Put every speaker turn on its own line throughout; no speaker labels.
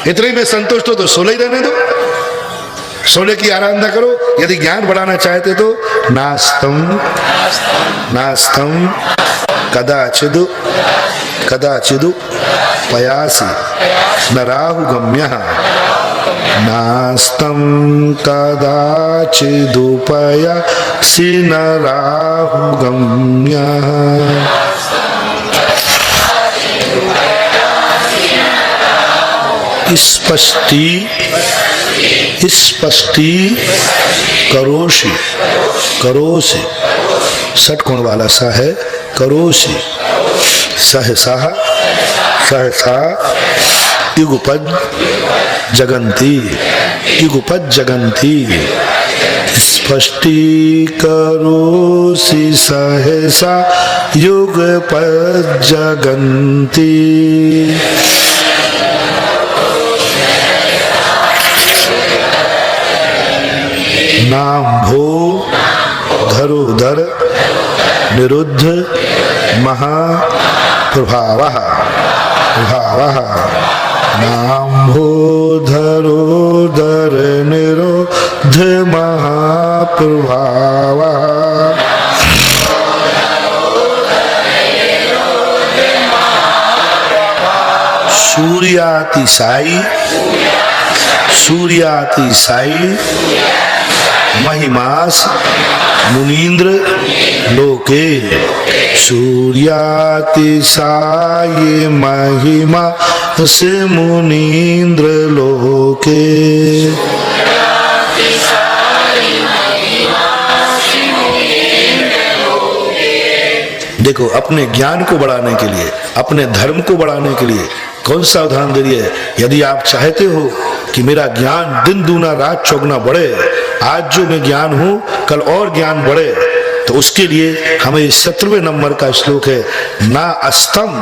इतने में संतुष्ट हो तो 16 ही रहने दो, 16 की आराधना करो। यदि ज्ञान बढ़ाना चाहते तो नास्तम नास्तम कदाचिदु कदाचिदु पयासी न राहुगम्यः नास्तम कदाचिदुपयासी न राहुगम्यः। स्पष्टी करोषि करोषि षटकोण वाला सा है करोषि सहसा सहसा युगपद जगंती युगपद जगंती स्पष्टी करोषि सहसा युगपद जगंती। नाम भो धरोधर निरुद्ध महाप्रभावः प्रभावः नाम भो धरोधर निरुद्ध महाप्रभावः। सूर्यातिशायी सूर्यातिशायी महिमास मुनीन्द्र लोके सूर्यातिशायी महिमा से मुनीन्द्र लोके। देखो अपने ज्ञान को बढ़ाने के लिए अपने धर्म को बढ़ाने के लिए कौन सा उदाहरण दे रही है। यदि आप चाहते हो कि मेरा ज्ञान दिन दूना रात चौगुना बढ़े, आज जो मैं ज्ञान हूं कल और ज्ञान बढ़े, तो उसके लिए हमें 17वें नंबर का श्लोक है ना अस्तम।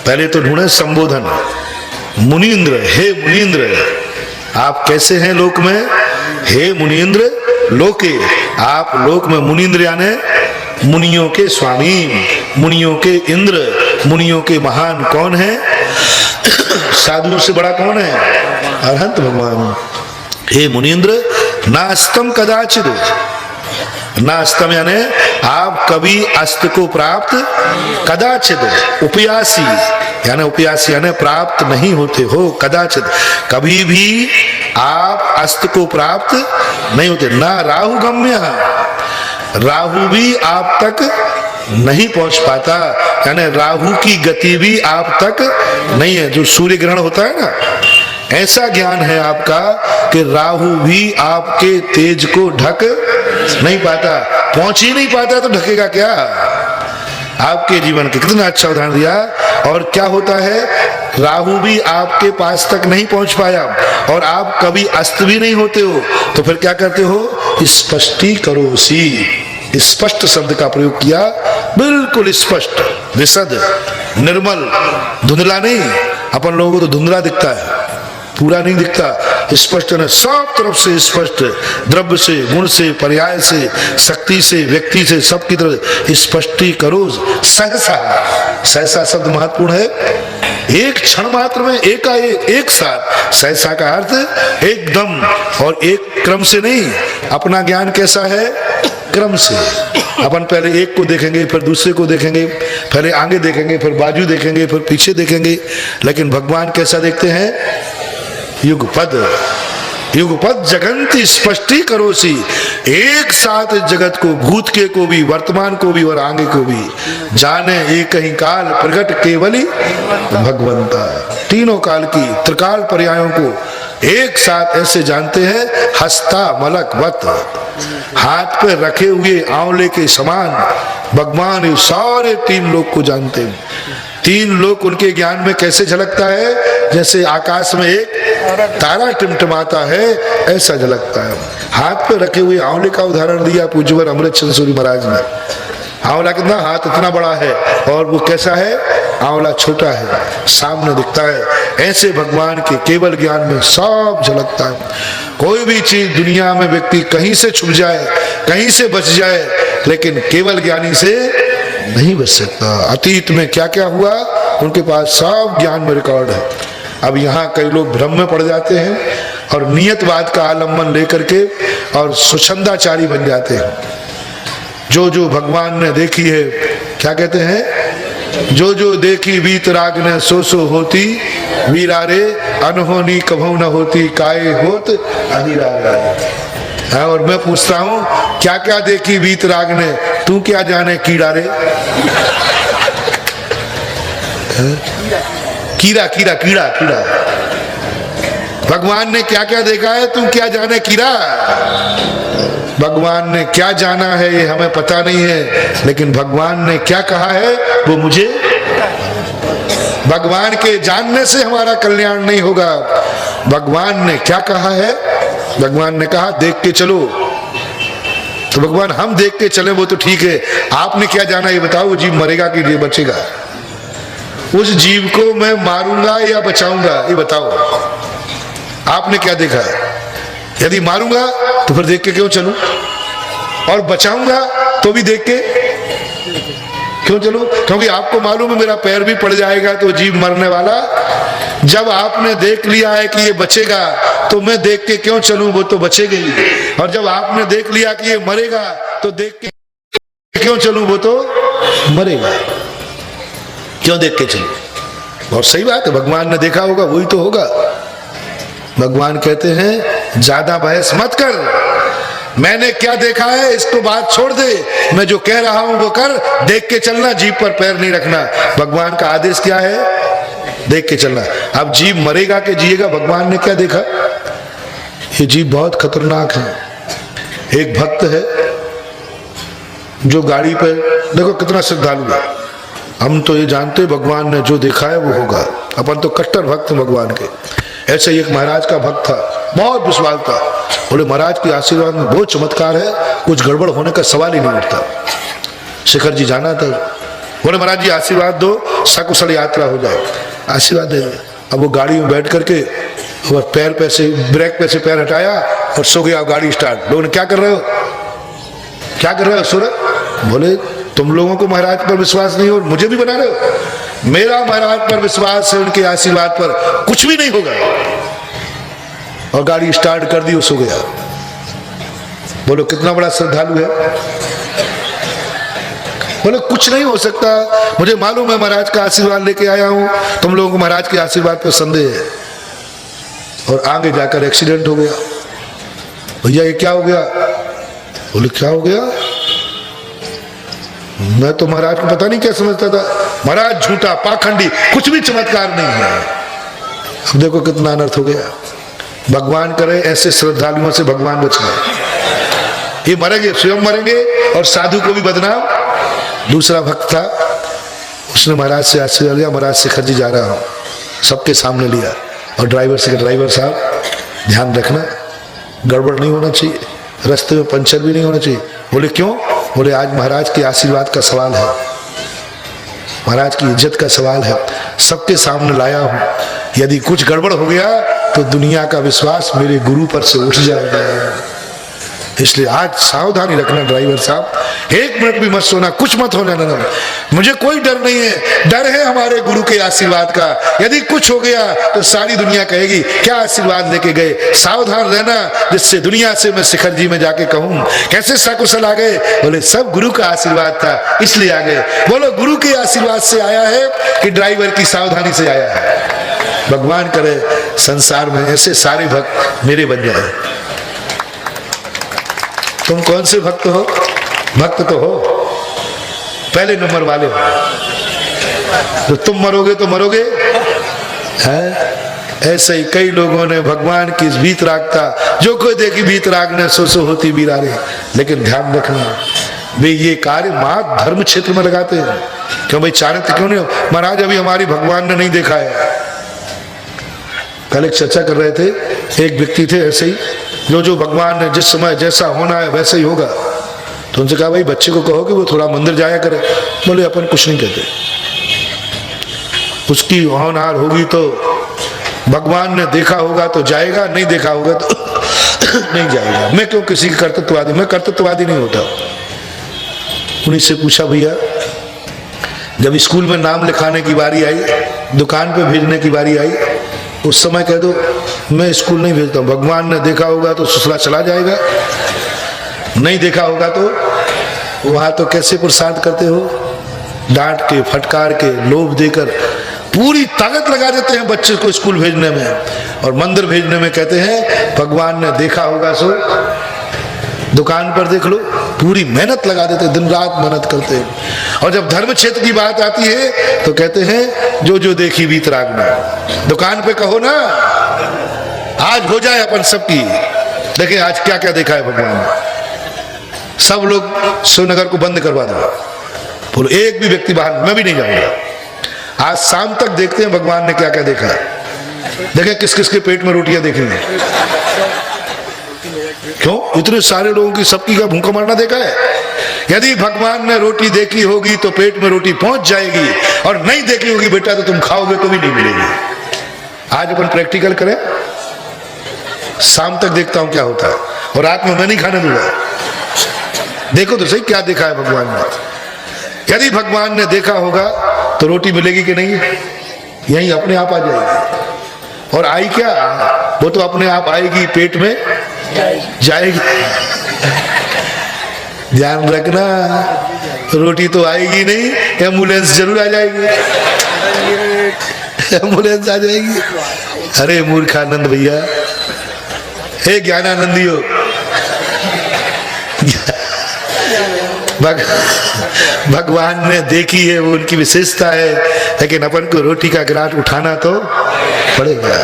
पहले तो ढूंढे संबोधन मुनीन्द्र, हे मुनीन्द्र आप कैसे हैं लोक में, हे मुनीन्द्र लोके आप लोक में। मुनीन्द्र यानी मुनियों के स्वामी, मुनियों के इंद्र, मुनियों के महान कौन है, साधुओं से बड़ा कौन है, अरहंत भगवान। हे मुनीन्द्र नास्तम कदाचिद, नास्तम यानी आप कभी अस्त को प्राप्त, कदाचिद उपयासी यानी उपयासी यानी प्राप्त नहीं होते हो, कदाचिद कभी भी आप अस्त को प्राप्त नहीं होते। ना राहु गम्य, राहु भी आप तक नहीं पहुंच पाता, यानी राहु की गति भी आप तक नहीं है। जो सूर्य ग्रहण होता है ना, ऐसा ज्ञान है आपका कि राहु भी आपके तेज को ढक नहीं पाता, पहुंच ही नहीं पाता तो ढकेगा क्या। आपके जीवन के कितना अच्छा उदाहरण दिया। और क्या होता है, राहु भी आपके पास तक नहीं पहुंच पाया और आप कभी अस्त भी नहीं होते हो, तो फिर क्या करते हो, स्पष्टी करोसी, स्पष्ट शब्द का प्रयोग किया, बिल्कुल स्पष्ट, विशद, निर्मल, धुंधला नहीं। अपन लोगों को तो धुंधला दिखता है, पूरा नहीं दिखता, स्पष्ट है, सब तरफ से स्पष्ट, द्रव्य से, गुण से, पर्याय से, शक्ति से, व्यक्ति से, सबकी तरफ स्पष्टी करो। सहसा, सहसा शब्द महत्वपूर्ण है, एक क्षण मात्र में एकाएक एक साथ। सहसा का अर्थ एकदम और एक क्रम से नहीं। अपना ज्ञान कैसा है, क्रम से। अपन पहले एक को देखेंगे, फिर दूसरे को देखेंगे, पहले आगे देखेंगे, फिर बाजू देखेंगे, फिर पीछे देखेंगे। लेकिन भगवान कैसा देखते हैं, युगपद, युगपद जगंती स्पष्टी करोसी, एक साथ जगत को, भूत के को भी, वर्तमान को भी और आगे को भी जाने एक ही काल प्रकट केवली भगवंता। तीनों काल की त्रिकाल पर्यायों को एक साथ ऐसे जानते हैं, हस्ता मलक वत, हाथ पे रखे हुए आंवले के समान भगवान सारे तीन लोग को जानते हैं। तीन लोग उनके ज्ञान में कैसे झलकता है, जैसे आकाश में एक तारा टिमटिमाता है, ऐसा झलकता है। हाथ पे रखे हुए आंवले का उदाहरण दिया पूज्यवर अमृत चंद्र सूरी महाराज ने। आंवला कितना, हाथ इतना बड़ा है और वो कैसा है, आंवला छोटा है, सामने दिखता है। ऐसे भगवान के केवल ज्ञान में सब झलकता है। कोई भी चीज दुनिया में व्यक्ति कहीं से छुप जाए, कहीं से बच जाए, लेकिन केवल ज्ञानी से नहीं बच सकता। अतीत में क्या क्या हुआ, उनके पास सब ज्ञान में रिकॉर्ड है। अब यहाँ कई लोग भ्रम में पड़ जाते हैं और नियतवाद का आलम्बन लेकर के और स्वच्छंदाचारी बन जाते हैं। जो जो भगवान ने देखी है, क्या कहते हैं, जो जो देखी वीतराग ने सो सो होती, वीरारे अनहोनी कभू न होती, काये होत अधिराग राय। और मैं पूछता हूं, क्या क्या देखी वीतराग ने, तू क्या जाने कीड़ा रे? कीड़ा कीड़ा कीड़ा कीड़ा। भगवान ने क्या क्या देखा है, तू क्या जाने कीड़ा? भगवान ने क्या जाना है ये हमें पता नहीं है, लेकिन भगवान ने क्या कहा है वो मुझे। भगवान के जानने से हमारा कल्याण नहीं होगा। भगवान ने क्या कहा है? भगवान ने कहा देख के चलो। तो भगवान हम देख के चले वो तो ठीक है, आपने क्या जाना ये बताओ, वो जीव मरेगा कि ये बचेगा? उस जीव को मैं मारूंगा या बचाऊंगा ये बताओ, आपने क्या देखा है? यदि मारूंगा तो फिर देख के क्यों चलूं, और बचाऊंगा तो भी देख के क्यों चलूं? क्योंकि आपको मालूम है मेरा पैर भी पड़ जाएगा तो जीव मरने वाला। जब आपने देख लिया है कि ये बचेगा तो मैं देख के क्यों चलूं, वो तो बचेगा ही। और जब आपने देख लिया कि ये मरेगा तो देख के क्यों चलूं, वो तो मरेगा। क्यों देख के चलूं? और सही बात है, भगवान ने देखा होगा वही तो होगा। भगवान कहते हैं ज्यादा बहस मत कर, मैंने क्या देखा है इसको बात छोड़ दे, मैं जो कह रहा हूं वो कर, देख के चलना, जीभ पर पैर नहीं रखना। भगवान का आदेश क्या है? देख के चलना। अब जीव मरेगा कि जिएगा? भगवान ने क्या देखा? ये जीव बहुत खतरनाक है। एक भक्त है जो गाड़ी पे, देखो कितना श्रद्धालु है, हम तो ये जानते भगवान ने जो देखा है वो होगा, अपन तो कट्टर भक्त भगवान के। ऐसे ही एक महाराज का भक्त था, बहुत विश्वास था, बोले महाराज के आशीर्वाद में बहुत चमत्कार है, कुछ गड़बड़ होने का सवाल ही नहीं उठता। शिखर जी जाना था, बोले महाराज जी आशीर्वाद दो, सकुशल यात्रा हो जाए, आशीर्वाद दे। अब वो गाड़ी में बैठ करके और पैर पे से ब्रेक पे से पैर हटाया और सो गया। गाड़ी स्टार्ट, लोगों ने क्या कर रहे हो, क्या कर रहे हो सूरज? बोले तुम लोगों को महाराज पर विश्वास नहीं और मुझे भी बना रहे हो? मेरा महाराज पर विश्वास है, उनके आशीर्वाद पर कुछ भी नहीं होगा। और गाड़ी स्टार्ट कर दी, सो गया। बोलो कितना बड़ा श्रद्धालु है। बोले कुछ नहीं हो सकता, मुझे मालूम है महाराज का आशीर्वाद लेके आया हूं, तुम लोगों को महाराज के आशीर्वाद पर संदेह है। और आगे जाकर एक्सीडेंट हो गया। भैया ये क्या हो गया? बोले क्या हो गया? मैं तो महाराज को पता नहीं क्या समझता था, महाराज झूठा पाखंडी, कुछ भी चमत्कार नहीं है। अब देखो कितना अनर्थ हो गया। भगवान करे ऐसे श्रद्धालुओं से भगवान बचाए। ये मरेंगे, स्वयं मरेंगे और साधु को भी बदनाम। दूसरा भक्त था, उसने महाराज से आशीर्वाद लिया, महाराज शिखर जी जा रहा हूं, सबके सामने लिया। और ड्राइवर से, ड्राइवर साहब ध्यान रखना, गड़बड़ नहीं होना चाहिए, रास्ते में पंचर भी नहीं होना चाहिए। बोले क्यों? बोले आज महाराज के आशीर्वाद का सवाल है, महाराज की इज्जत का सवाल है, सबके सामने लाया हूं, यदि कुछ गड़बड़ हो गया तो दुनिया का विश्वास मेरे गुरु पर से उठ जाएगा। इसलिए आज सावधानी रखना ड्राइवर साहब, एक मिनट भी मत सोना, कुछ मत होने देना। मुझे कोई डर नहीं है, डर है हमारे गुरु के आशीर्वाद का। यदि कुछ हो गया तो सारी दुनिया कहेगी क्या आशीर्वाद लेके गए। सावधान रहना, जिससे दुनिया से मैं शिखर जी में जाके कहूं कैसे सकुशल आ गए? बोले सब गुरु का आशीर्वाद था इसलिए आ गए। बोलो गुरु के आशीर्वाद से आया है कि ड्राइवर की सावधानी से आया है? भगवान करे संसार में ऐसे सारे भक्त मेरे बन जाए। तुम कौन से भक्त हो? भक्त तो हो, पहले नंबर वाले हो। तो तुम मरोगे तो मरोगे है? ऐसे ही कई लोगों ने भगवान की वीतरागता, जो कोई देखी वीतराग ने सो सो होती वीरारे। लेकिन ध्यान रखना, वे ये कार्य मां धर्म क्षेत्र में लगाते हैं। क्यों भाई चाणक्य क्यों नहीं हो? महाराज अभी हमारी भगवान ने नहीं देखा है। कल एक चर्चा कर रहे थे, एक व्यक्ति थे ऐसे ही, जो भगवान ने जिस समय जैसा होना है वैसे ही होगा। तो उनसे कहा भाई बच्चे को कहो कि वो थोड़ा मंदिर जाया करे। बोले अपन कुछ नहीं कहते, उसकी होनहार होगी तो भगवान ने देखा होगा तो जाएगा, नहीं देखा होगा तो नहीं जाएगा। मैं क्यों किसी की कर्तृत्ववादी, मैं कर्तृत्ववादी नहीं होता। उन्हीं से पूछा भैया जब स्कूल में नाम लिखाने की बारी आई, दुकान पे भेजने की बारी आई, उस समय कह दो मैं स्कूल नहीं भेजता हूँ, भगवान ने देखा होगा तो ससुरा चला जाएगा, नहीं देखा होगा तो वहां तो कैसे प्रसाद करते हो, डांट के, फटकार के, लोभ देकर पूरी ताकत लगा देते हैं बच्चे को स्कूल भेजने में, और मंदिर भेजने में कहते हैं भगवान ने देखा होगा सो। दुकान पर देख लो, पूरी मेहनत लगा देते, दिन रात मेहनत करते हैं। और जब धर्म क्षेत्र की बात आती है तो कहते हैं जो जो देखी वीतरागना। दुकान पे कहो ना आज हो जाए अपन सबकी, देखें आज क्या क्या देखा है भगवान ने। सब लोग शिवनगर को बंद करवा दो, बोलो एक भी व्यक्ति बाहर, मैं भी नहीं जाऊंगा। आज शाम तक देखते हैं भगवान ने क्या क्या देखा है। देखें किस किस के पेट में रोटियां देखेंगे। क्यों? इतने सारे लोगों की सबकी का भूखा मरना देखा है। यदि भगवान ने रोटी देखी होगी तो पेट में रोटी पहुंच जाएगी, और नहीं देखी होगी बेटा तो तुम खाओगे तो भी नहीं मिलेगी। आज अपन प्रैक्टिकल करें, शाम तक देखता हूं क्या होता है, और रात में मैं नहीं खाने दूंगा। देखो तो सही क्या देखा है भगवान ने। यदि भगवान ने देखा होगा तो रोटी मिलेगी कि नहीं, यही अपने आप आ जाएगी। और आई क्या, वो तो अपने आप आएगी, पेट में जाएगी। ध्यान रखना, रोटी तो आएगी नहीं, एम्बुलेंस जरूर आ जाएगी। एम्बुलेंस आ जाएगी। अरे मूर्खानंद भैया, हे ज्ञानानंदियों, भगवान ने देखी है, वो उनकी विशेषता है, लेकिन अपन को रोटी का गिलास उठाना तो पड़ेगा,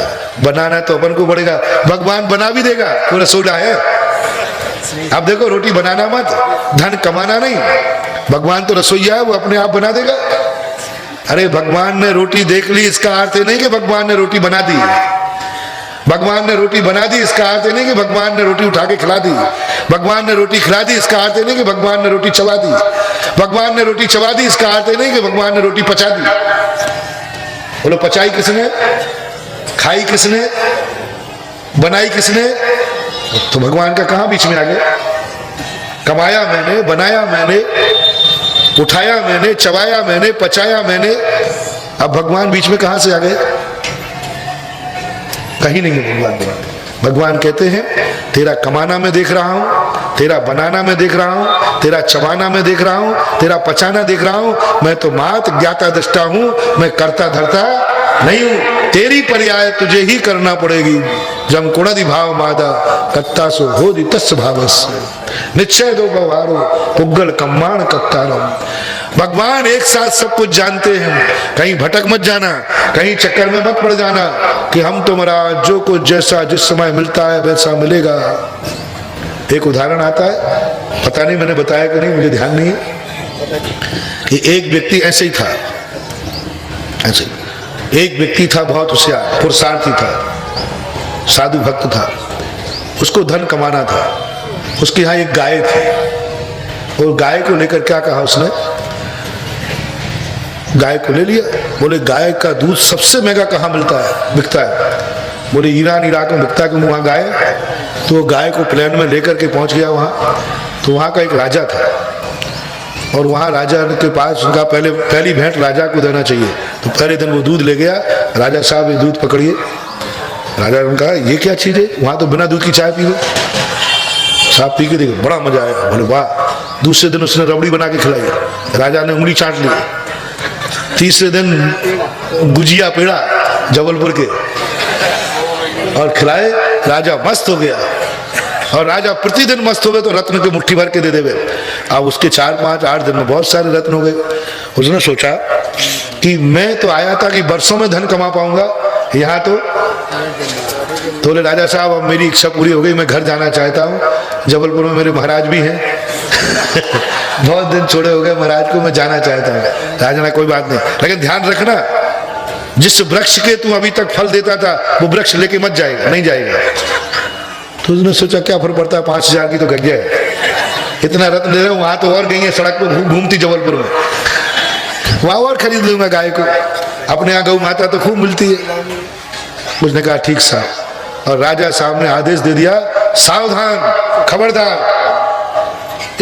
बनाना तो अपन को पड़ेगा। भगवान बना भी देगा, वो रसोड़ा है। अब देखो रोटी बनाना मत, धन कमाना नहीं, भगवान तो रसोईया है, वो अपने आप बना देगा। अरे भगवान ने रोटी देख ली इसका अर्थ नहीं कि भगवान ने रोटी बना दी। भगवान ने रोटी बना दी इसका अर्थ नहीं कि भगवान ने रोटी उठा के खिला दी। भगवान ने रोटी खिला दी इसका अर्थ नहीं कि भगवान ने रोटी चबा दी। भगवान ने रोटी चबा दी इसका अर्थ नहीं कि भगवान ने रोटी पचा दी। बोलो पचाई किसने, खाई किसने, बनाई किसने? तो भगवान का कहां बीच में आ गया? कमाया मैंने, बनाया मैंने, उठाया मैंने, चबाया मैंने, पचाया मैंने। अब भगवान बीच में कहां से आ गए? कहीं नहीं है भगवान। भगवान कहते हैं तेरा कमाना मैं देख रहा हूं, तेरा बनाना मैं देख रहा हूं, तेरा चबाना मैं देख रहा हूं, तेरा पचाना देख रहा हूं। मैं तो मात ज्ञाता दृष्टा हूं, मैं करता धरता नहीं हूं। तेरी पर्याय तुझे ही करना पड़ेगी। जम कुणदि भाव मादा कत्ता सो हो दी तस् भावस निश्चय दो व्यवहारो पुग्गल कम्माण कत्तारम। भगवान एक साथ सब कुछ जानते हैं, कहीं भटक मत जाना, कहीं चक्कर में मत पड़ जाना कि हम तो महाराज जो कुछ जैसा जिस समय मिलता है वैसा मिलेगा। एक उदाहरण आता है, पता नहीं मैंने बताया कि नहीं, मुझे ध्यान नहीं है, कि एक व्यक्ति ऐसे ही था, ऐसे एक व्यक्ति था, बहुत होशियार पुरुषार्थी था, साधु भक्त था, उसको धन कमाना था। उसके यहाँ एक गाय थी, और गाय को लेकर क्या कहा उसने, गाय को ले लिया। बोले गाय का दूध सबसे महंगा कहाँ मिलता है, बिकता है? बोले ईरान इराक में बिकता है। वहाँ गाय, तो वो गाय को प्लेन में लेकर के पहुंच गया वहाँ। तो वहाँ का एक राजा था, और वहाँ राजा के पास उनका पहली भेंट राजा को देना चाहिए। तो पहले दिन वो दूध ले गया, राजा साहब ये दूध पकड़िए। राजा ने कहा ये क्या चीज़ है? वहाँ तो बिना दूध की चाय पी लो। साहब पी के देखो, बड़ा मजा आया। बोले वाह। दूसरे दिन उसने रबड़ी बना के खिलाई, राजा ने उंगली चाट ली। तीसरे दिन गुजिया पेड़ा जबलपुर के और खिलाए, राजा मस्त हो गया। और राजा प्रतिदिन मस्त हो गए तो रत्न के मुट्ठी भर के दे देवे। अब उसके 4, 5, 8 दिन में बहुत सारे रत्न हो गए। उसने सोचा कि मैं तो आया था कि बरसों में धन कमा पाऊंगा, यहाँ तो बोले राजा साहब अब मेरी इच्छा पूरी हो गई, मैं घर जाना चाहता हूँ। जबलपुर में मेरे महाराज भी हैं बहुत दिन छोड़े हो गए महाराज को, मैं जाना चाहता हूँ। राजा ने कोई बात नहीं, लेकिन ध्यान रखना जिस वृक्ष के तू अभी तक फल देता था वो वृक्ष लेके मत जाएगा, नहीं जाएगा। तो उसने सोचा क्या फर्क पड़ता है, 5000 की तो गज्ञा है, इतना रत्न दे रहे हो, वहां तो और गई है सड़क पर घूमती जबलपुर में, वहां और खरीद लूंगा गाय को, अपने यहाँ गौ माता तो खूब मिलती है। उसने कहा ठीक साहब। और राजा साहब ने आदेश दे दिया, सावधान, खबरदार,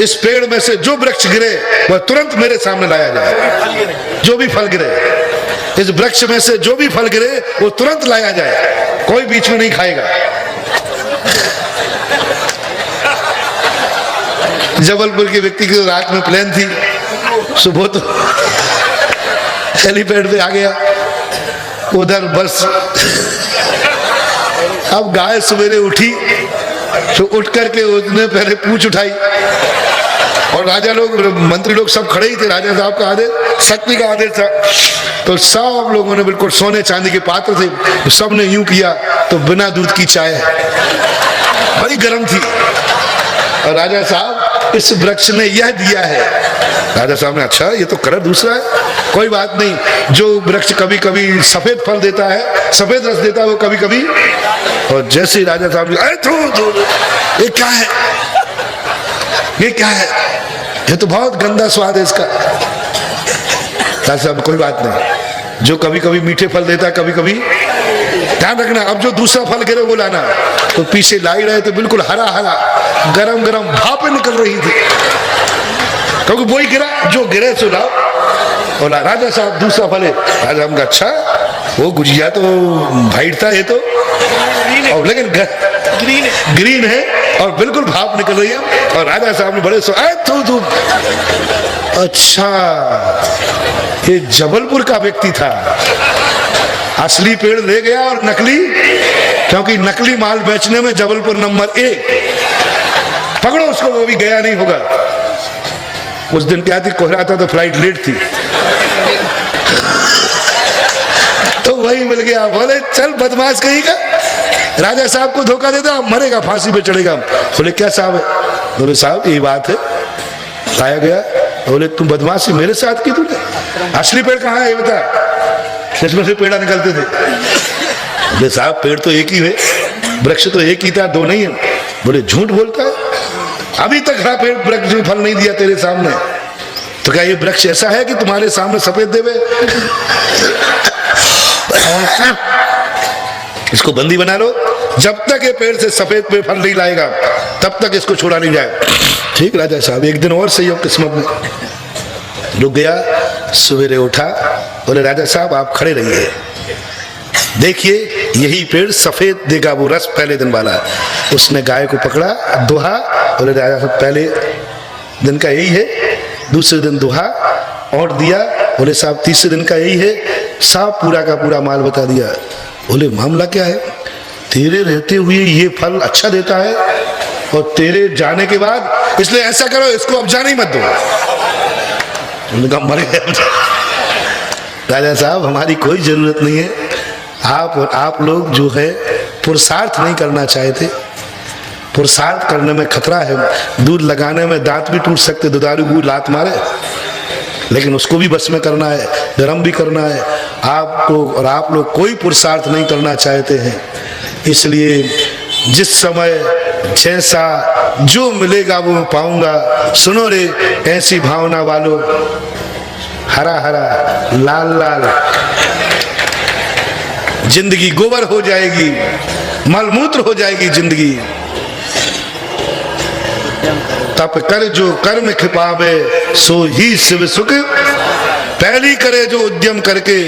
इस पेड़ में से जो वृक्ष गिरे वह तुरंत मेरे सामने लाया जाए, जो भी फल गिरे। इस वृक्ष में से जो भी फल गिरे वो तुरंत लाया जाए, कोई बीच में नहीं खाएगा। जबलपुर के व्यक्ति की रात में प्लेन थी, सुबह तो हेलीपैड पे आ गया, उधर बस। अब गाय सवेरे उठी तो उठ करके उसने पहले पूंछ उठाई, और राजा लोग, मंत्री लोग सब खड़े ही थे, राजा साहब का आदेश, शक्ति का आदेश था। तो सब लोगों ने बिल्कुल सोने चांदी के पात्र थे, सबने यूं किया तो बिना दूध की चाय बड़ी गर्म थी, और राजा साहब इस वृक्ष ने यह दिया है। राजा साहब ने, अच्छा ये तो कलर दूसरा है, कोई बात नहीं, जो वृक्ष कभी कभी सफेद फल देता है, सफेद रस देता है, वो कभी कभी। और जैसे ही राजा साहब ने, ये क्या है, ये क्या है, ये तो बहुत गंदा स्वाद है इसका। राजा साहब, कोई बात नहीं, जो कभी कभी मीठे फल देता है, कभी कभी ध्यान रखना, अब जो दूसरा फल गिरे वो लाना। तो पीछे लाई रहे थे, बिल्कुल हरा हरा गरम गरम भापें निकल रही थी, क्योंकि वही गिरा जो गिरे सो लाओ। और राजा साहब दूसरा फल है। राजा साहब का, अच्छा वो गुजिया तो वाइट था, ये तो और लेकिन ग्रीन है और बिल्कुल भाप निकल रही है। और राजा साहब ने बड़े तू अच्छा ये जबलपुर का व्यक्ति था, असली पेड़ ले गया और नकली, क्योंकि नकली माल बेचने में जबलपुर नंबर 1, पकड़ो उसको, वो भी गया नहीं होगा। उस दिन क्या थी, कोहरा था तो फ्लाइट लेट थी, तो वही मिल गया। बोले चल बदमाश कहीं का, राजा साहब को धोखा देता, मरेगा, फांसी पे चढ़ेगा। बोले क्या साहब है? बोले साहब ये बात है, लाया गया। बोले तुम बदमाशी मेरे साथ की तूने, असली पेड़ कहाँ है बता, जिसमें से पेड़ा निकलते थे। बोले साहब पेड़ तो एक ही है, वृक्ष तो एक ही था, दो नहीं है। बोले झूठ बोलता है, अभी तक हरा पेड़ वृक्ष ने फल नहीं दिया तेरे सामने, तो क्या ये वृक्ष ऐसा है कि तुम्हारे सामने सफेद देवे? इसको बंदी बना लो, जब तक ये पेड़ से सफेद पे फल नहीं लाएगा तब तक इसको छोड़ा नहीं जाए। ठीक राजा साहब, एक दिन और सही हो किस्मत में, रुक गया। सवेरे उठा, बोले राजा साहब आप खड़े रहिए, देखिए यही पेड़ सफेद देगा वो रस पहले दिन वाला। उसने गाय को पकड़ा, दुहा। बोले राजा साहब पहले दिन का यही है, दूसरे दिन दुहा और दिया। बोले साहब तीसरे दिन का यही है, साहब पूरा का पूरा माल बता दिया। बोले मामला क्या है? तेरे रहते हुए ये फल अच्छा देता है और तेरे जाने के बाद, इसलिए ऐसा करो इसको अब जाने ही मत दो। उनका मर गया। राजा साहब हमारी कोई जरूरत नहीं है, आप और आप लोग जो है पुरुषार्थ नहीं करना चाहते। पुरुषार्थ करने में खतरा है, दूध लगाने में दांत भी टूट सकते, दुधारू गुड़ लात मारे, लेकिन उसको भी बस में करना है, गर्म भी करना है। आपको और आप लोग कोई पुरुषार्थ नहीं करना चाहते हैं, इसलिए जिस समय जैसा जो मिलेगा वो मैं पाऊंगा। सुनो रे ऐसी भावना वालों, हरा हरा लाल लाल जिंदगी गोबर हो जाएगी, मलमूत्र हो जाएगी जिंदगी। तप कर जो कर्म खिपावे सो ही शिव सुख, पहली करे जो उद्यम करके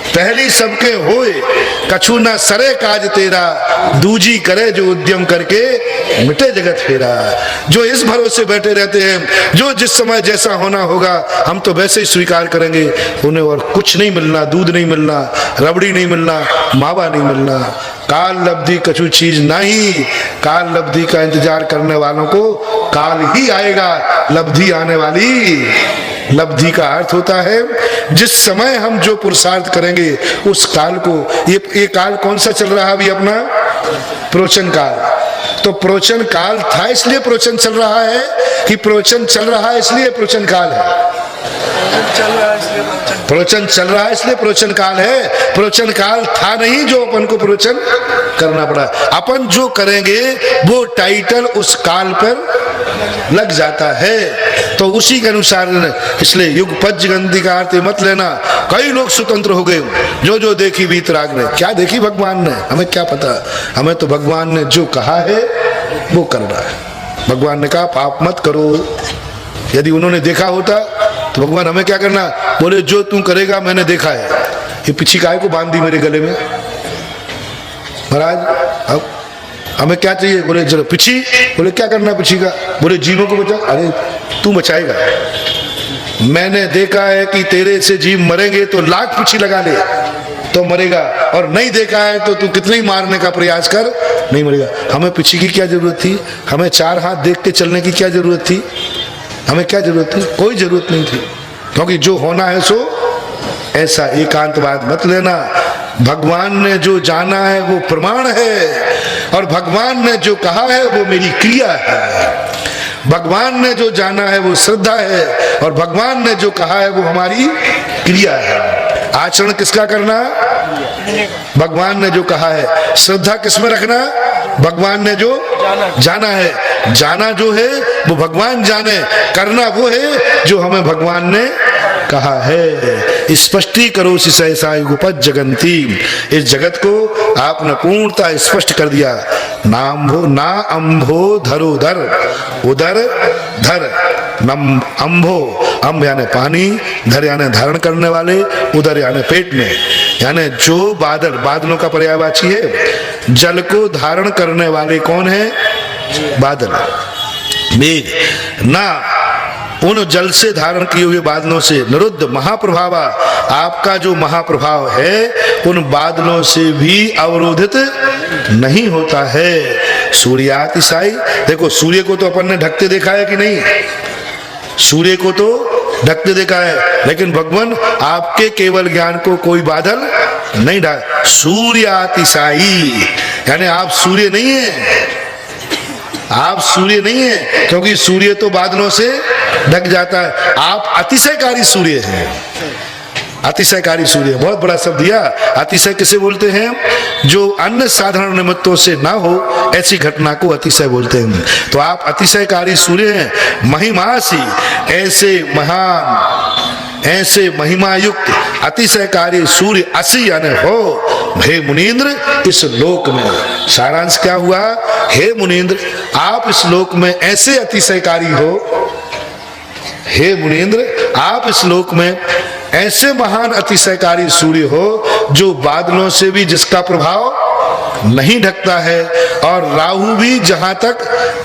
पहली सबके होए, कछु न सरे काज तेरा, दूजी करे जो उद्यम करके मिटे जगत फेरा। जो इस भरोसे बैठे रहते हैं जो जिस समय जैसा होना होगा हम तो वैसे ही स्वीकार करेंगे, उन्हें और कुछ नहीं मिलना, दूध नहीं मिलना, रबड़ी नहीं मिलना, मावा नहीं मिलना। काल लब्धि कछु चीज नहीं, काल लब्धि का इंतजार करने वालों को काल ही आएगा, लब्धि आने वाली। लब्धि का अर्थ होता है जिस समय हम जो पुरुषार्थ करेंगे उस काल को। ये काल कौन सा चल रहा है अभी अपना? प्रोचन काल। तो प्रोचन काल था इसलिए प्रोचन चल रहा है कि प्रोचन चल रहा है इसलिए प्रोचन काल है? प्रोचन चल रहा है इसलिए प्रोचन काल है। प्रोचन काल था नहीं जो अपन को प्रोचन करना पड़ा। अपन जो करेंगे वो टाइटल उस काल पर लग जाता है, तो उसी के अनुसार। इसलिए युगपज्ज गंदी का अर्थ मत लेना। कई लोग स्वतंत्र हो गए, जो जो देखी वीतराग ने। क्या देखी भगवान ने? हमें क्या पता, हमें तो भगवान ने जो कहा है वो करना है। भगवान ने कहा पाप मत करो, यदि उन्होंने देखा होता तो भगवान हमें क्या करना? बोले जो तू करेगा मैंने देखा है। ये पिछी काय को बांध दी मेरे गले में? महाराज अब हमें क्या चाहिए? बोले जरा पिछी। बोले क्या करना है पिछी का? बोले जीवों को बचा। अरे तू बचाएगा? मैंने देखा है कि तेरे से जीव मरेंगे तो लाख पिछी लगा ले तो मरेगा, और नहीं देखा है तो तू कितने ही मारने का प्रयास कर नहीं मरेगा। हमें पिछी की क्या जरूरत थी? हमें चार हाथ देख के चलने की क्या जरूरत थी? हमें क्या जरूरत थी? कोई जरूरत नहीं थी, क्योंकि जो होना है सो ऐसा। एकांतवाद मत लेना। भगवान ने जो जाना है वो प्रमाण है, और भगवान ने जो कहा है वो मेरी क्रिया है। भगवान ने जो जाना है वो श्रद्धा है, और भगवान ने जो कहा है वो हमारी क्रिया है। आचरण किसका करना? भगवान ने जो कहा है। श्रद्धा किसमें रखना? भगवान ने जो जाना है। जाना जो है वो भगवान जाने, करना वो है जो हमें भगवान ने कहा है। स्पष्टी करो सहसा युगपत जगंती। इस जगत को आपने पूर्णता स्पष्ट कर दिया। नाम्भो ना अम्भो धरो धर, उधर धर नम अम्भो। अम्भ यानी पानी, धर यानी धारण करने वाले, उधर यानी पेट में। यानी जो बादल, बादलों का पर्यायवाची है। जल को धारण करने वाले कौन है? बादल, मेघ। ना उन जल से धारण किए हुए बादलों से निरुद्ध महाप्रभावा। आपका जो महाप्रभाव है उन बादलों से भी अवरोधित नहीं होता है। सूर्यातिशाई। देखो सूर्य को तो अपन ने ढकते देखा है कि नहीं? सूर्य को तो ढकते देखा है, लेकिन भगवान आपके केवल ज्ञान को कोई बादल नहीं ढक। सूर्यातिशाई यानी आप सूर्य नहीं है। आप सूर्य नहीं है, क्योंकि सूर्य तो बादलों से ढक जाता है। आप अतिशयकारी सूर्य हैं। अतिशयकारी सूर्य, बहुत बड़ा शब्द दिया। अतिशय किसे बोलते हैं? जो अन्य साधारण निमित्तों से ना हो ऐसी घटना को अतिशय बोलते हैं। तो आप अतिशयकारी सूर्य हैं। महिमासी, ऐसे महान, ऐसे महिमा युक्त अतिशयकारी सूर्य असी यानी हो। हे मुनीन्द्र इस लोक में, सारांश क्या हुआ? हे मुनीन्द्र आप इस लोक में ऐसे अतिशयकारी हो। हे मुनीन्द्र आप इस लोक में ऐसे महान अतिशयकारी सूर्य हो, जो बादलों से भी जिसका प्रभाव नहीं ढकता है, और राहु भी जहां तक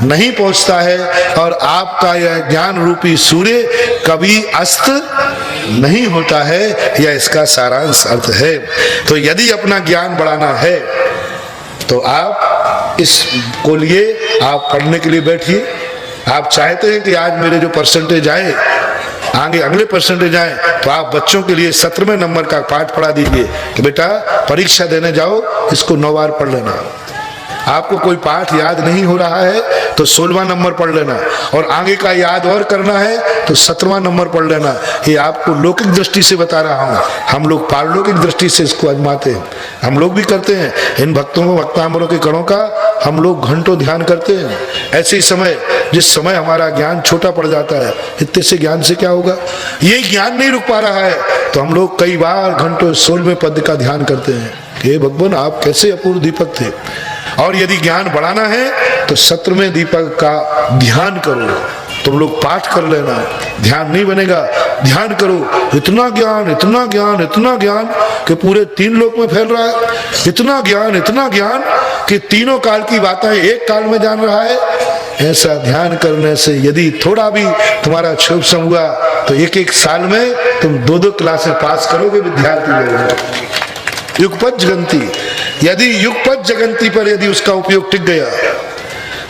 नहीं पहुंचता है, और आपका यह ज्ञान रूपी सूर्य कभी अस्त नहीं होता है। यह इसका सारांश अर्थ है। तो यदि अपना ज्ञान बढ़ाना है तो आप इसको लिए आप पढ़ने के लिए बैठिए। आप चाहते हैं कि आज मेरे जो परसेंटेज आए, आगे अगले परसेंटेज आए, तो आप बच्चों के लिए 17वें नंबर का पाठ पढ़ा दीजिए कि बेटा परीक्षा देने जाओ इसको 9 बार पढ़ लेना। आपको कोई पाठ याद नहीं हो रहा है तो 16वां नंबर पढ़ लेना, और आगे का याद और करना है तो 17वां नंबर पढ़ लेना। ये आपको लौकिक दृष्टि से बता रहा हूँ। हम लोग पारलौकिक दृष्टि से इसको आजमाते हैं। हम लोग भी करते हैं। इन भक्तों को, भक्तांबरों के कणों का हम लोग घंटों ध्यान करते हैं। ऐसे समय, जिस समय हमारा ज्ञान छोटा पड़ जाता है, इतने से ज्ञान से क्या होगा? ये ज्ञान नहीं रुक पा रहा है तो हम लोग कई बार घंटों 16वें पद का ध्यान करते हैं। हे भगवान आप कैसे अपूर्व दीपक थे। और यदि ज्ञान बढ़ाना है तो 17वें दीपक का ध्यान करो। तुम लोग पाठ कर लेना, ध्यान नहीं बनेगा। ध्यान करो। इतना ज्ञान, इतना ज्ञान, इतना ज्ञान कि पूरे 3 लोक में फैल रहा है। इतना ज्ञान, इतना ज्ञान कि तीनों काल की बातें एक काल में जान रहा है। ऐसा ध्यान करने से यदि थोड़ा भी तुम्हारा क्षोभ हुआ तो एक साल में तुम 2-2 क्लासें पास करोगे विद्यार्थी लोग। युगपत जगंती, यदि युगपत जगंती पर यदि उसका उपयोग टिक गया,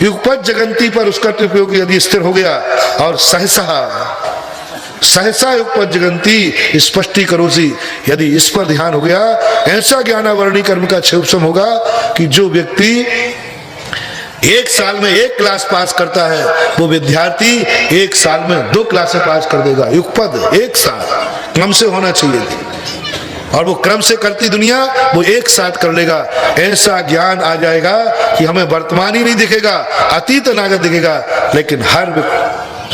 युगपत जगंती पर उसका उपयोग यदि स्थिर हो गया, और सहसा युगपत जगंती स्पष्टी करोसी, यदि इस पर ध्यान हो गया, ऐसा ज्ञानावरणी कर्म का क्षोभ होगा कि जो व्यक्ति 1 साल में 1 क्लास पास करता है वो विद्यार्थी 1 साल में 2 क्लासें पास कर देगा। युगपद 1 साल क्रम से होना चाहिए, और वो क्रम से करती दुनिया वो एक साथ कर लेगा। ऐसा ज्ञान आ जाएगा कि हमें वर्तमान ही नहीं दिखेगा, अतीत अनागत दिखेगा। लेकिन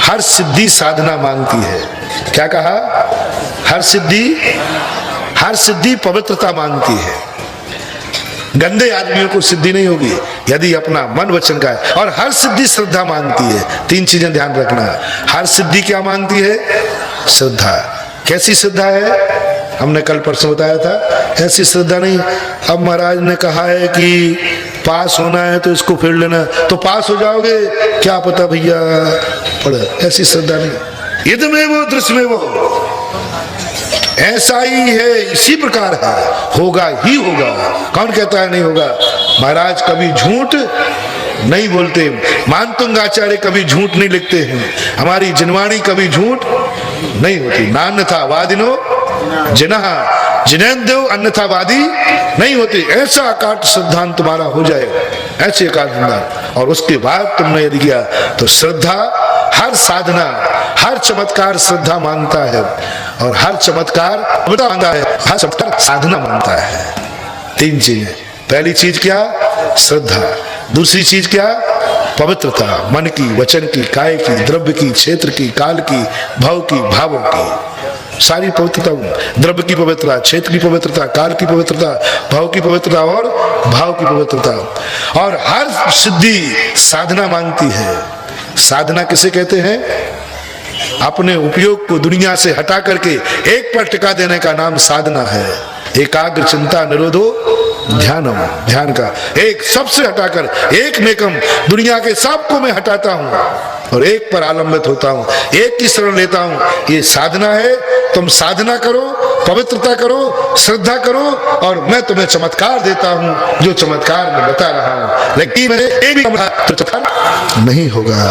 हर सिद्धि साधना मांगती है। क्या कहा? हर सिद्धि पवित्रता मांगती है। गंदे आदमियों को सिद्धि नहीं होगी यदि अपना मन वचन का है। और हर सिद्धि श्रद्धा मांगती है। 3 चीजें ध्यान रखना। हर सिद्धि क्या मांगती है? श्रद्धा। कैसी श्रद्धा है? हमने कल परसों बताया था, ऐसी श्रद्धा नहीं। अब महाराज ने कहा है कि पास होना है तो इसको फेर लेना, तो पास हो जाओगे, क्या पता भैया पढ़े, ऐसी श्रद्धा नहीं। इद में वो दृश्य में वो, ऐसा ही है, इसी प्रकार है, होगा ही होगा। कौन कहता है नहीं होगा? महाराज कभी झूठ नहीं बोलते, मानतुंग आचार्य कभी झूठ नहीं लिखते हैं, हमारी जिनवाणी कभी झूठ नहीं होती। नान्यथा वादिनो जिनहा जिनेन्द्र अन्यथा वादी नहीं होती। ऐसा अकाट सिद्धांत तुम्हारा हो जाएगा, ऐसे अकाट सिद्धांत। और उसके बाद तुमने यदि किया तो श्रद्धा, हर साधना, हर चमत्कार श्रद्धा मांगता है, और हर चमत्कार मांगता है, हर चमत्कार साधना मांगता है। तीन चीजें, पहली चीज क्या? श्रद्धा। दूसरी चीज क्या? पवित्रता, मन की, वचन की, काय की, द्रव्य की, क्षेत्र की, काल की, भाव की, भावों की, सारी पवित्रता। द्रव्य की पवित्रता, क्षेत्र की पवित्रता, काल की पवित्रता, भाव की पवित्रता और भाव की पवित्रता। और हर सिद्धि साधना मांगती है। साधना किसे कहते हैं? अपने उपयोग को दुनिया से हटा करके एक पर टिका देने का नाम साधना है। एकाग्र चिंता निरोधो ध्यानम, ध्यान का एक सबसे हटाकर एक नेकम, दुनिया के सबको मैं हटाता हूं और एक पर आलंबित होता हूं, एक की शरण लेता हूं। ये साधना है। तुम साधना करो, पवित्रता करो, श्रद्धा करो, और मैं तुम्हें चमत्कार देता हूं, जो चमत्कार मैं बता रहा हूं। लेकिन मेरे एक भी चमत्कार नहीं होगा।